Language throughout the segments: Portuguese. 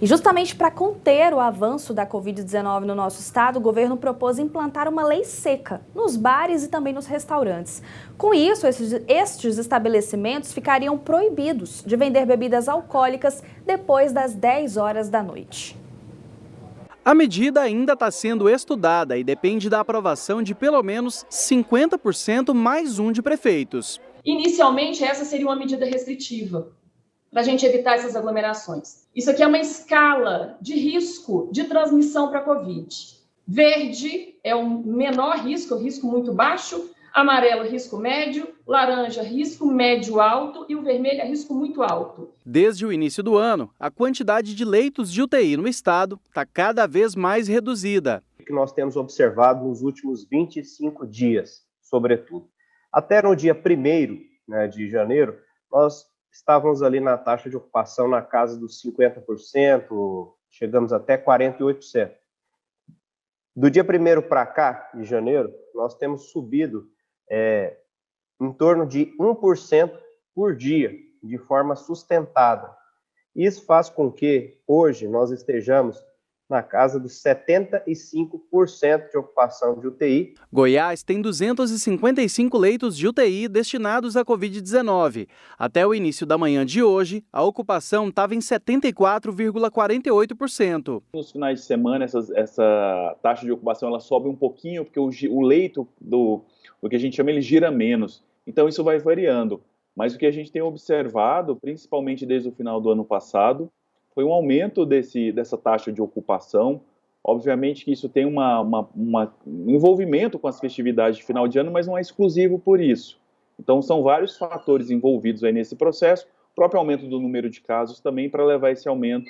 E justamente para conter o avanço da Covid-19 no nosso estado, o governo propôs implantar uma lei seca nos bares e também nos restaurantes. Com isso, estes estabelecimentos ficariam proibidos de vender bebidas alcoólicas depois das 10 horas da noite. A medida ainda está sendo estudada e depende da aprovação de pelo menos 50% mais um de prefeitos. Inicialmente, essa seria uma medida restritiva, para a gente evitar essas aglomerações. Isso aqui é uma escala de risco de transmissão para a Covid. Verde é o menor risco, risco muito baixo. Amarelo, risco médio. Laranja, risco médio alto. E o vermelho é risco muito alto. Desde o início do ano, a quantidade de leitos de UTI no estado está cada vez mais reduzida. O que nós temos observado nos últimos 25 dias, sobretudo. Até no dia 1º, de janeiro, nós estávamos ali na taxa de ocupação na casa dos 50%, chegamos até 48%. Do dia 1º para cá, de janeiro, nós temos subido em torno de 1% por dia, de forma sustentada. Isso faz com que hoje nós estejamos na casa dos 75% de ocupação de UTI. Goiás tem 255 leitos de UTI destinados à Covid-19. Até o início da manhã de hoje, a ocupação estava em 74,48%. Nos finais de semana, essa taxa de ocupação ela sobe um pouquinho, porque o leito do que a gente chama, ele gira menos. Então, isso vai variando. Mas o que a gente tem observado, principalmente desde o final do ano passado, foi um aumento dessa taxa de ocupação. Obviamente que isso tem um envolvimento com as festividades de final de ano, mas não é exclusivo por isso. Então, são vários fatores envolvidos aí nesse processo, o próprio aumento do número de casos também para levar esse aumento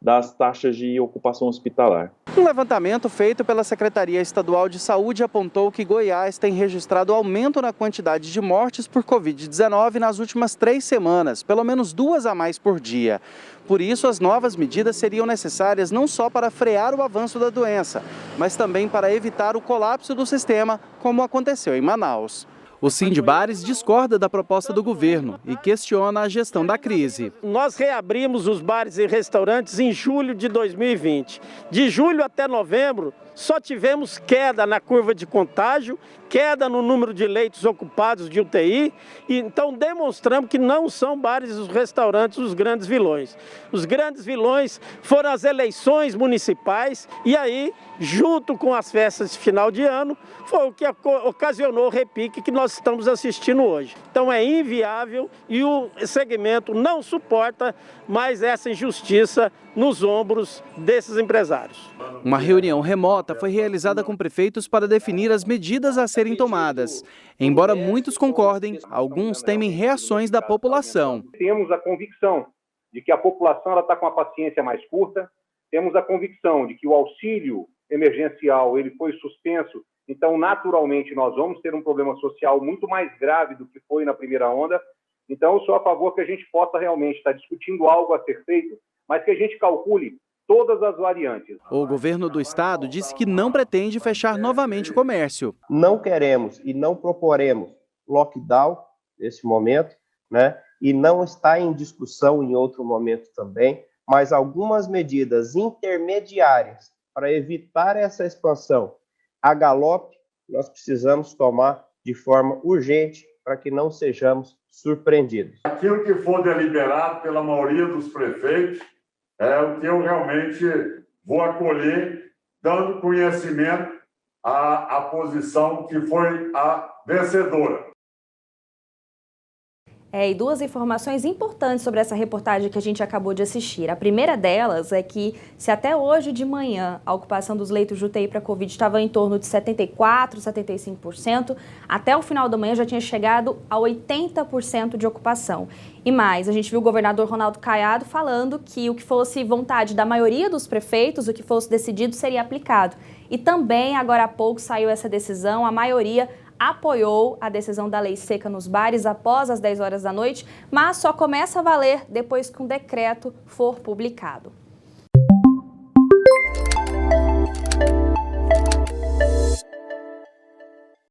das taxas de ocupação hospitalar. Um levantamento feito pela Secretaria Estadual de Saúde apontou que Goiás tem registrado aumento na quantidade de mortes por Covid-19 nas últimas 3 semanas, pelo menos 2 a mais por dia. Por isso, as novas medidas seriam necessárias não só para frear o avanço da doença, mas também para evitar o colapso do sistema, como aconteceu em Manaus. O Sindibares discorda da proposta do governo e questiona a gestão da crise. Nós reabrimos os bares e restaurantes em julho de 2020. De julho até novembro, só tivemos queda na curva de contágio, queda no número de leitos ocupados de UTI, e então demonstramos que não são bares e restaurantes os grandes vilões. Os grandes vilões foram as eleições municipais e aí, junto com as festas de final de ano, foi o que ocasionou o repique que nós estamos assistindo hoje. Então é inviável e o segmento não suporta mais essa injustiça nos ombros desses empresários. Uma reunião remota foi realizada com prefeitos para definir as medidas a serem tomadas. Embora muitos concordem, alguns temem reações da população. Temos a convicção de que a população está com a paciência mais curta, temos a convicção de que o auxílio emergencial ele foi suspenso, então naturalmente nós vamos ter um problema social muito mais grave do que foi na primeira onda. Então eu sou a favor que a gente possa realmente estar discutindo algo a ser feito, mas que a gente calcule todas as variantes. O governo do estado disse que não pretende fechar novamente o comércio. Não queremos e não proporemos lockdown nesse momento, e não está em discussão em outro momento também, mas algumas medidas intermediárias para evitar essa expansão a galope, nós precisamos tomar de forma urgente para que não sejamos surpreendidos. Aquilo que for deliberado pela maioria dos prefeitos é o que eu realmente vou acolher, dando conhecimento à posição que foi a vencedora. E 2 informações importantes sobre essa reportagem que a gente acabou de assistir. A primeira delas é que, se até hoje de manhã a ocupação dos leitos de UTI para Covid estava em torno de 74%, 75%, até o final da manhã já tinha chegado a 80% de ocupação. E mais, a gente viu o governador Ronaldo Caiado falando que o que fosse vontade da maioria dos prefeitos, o que fosse decidido, seria aplicado. E também, agora há pouco, saiu essa decisão, a maioria apoiou a decisão da lei seca nos bares após as 10 horas da noite, mas só começa a valer depois que um decreto for publicado.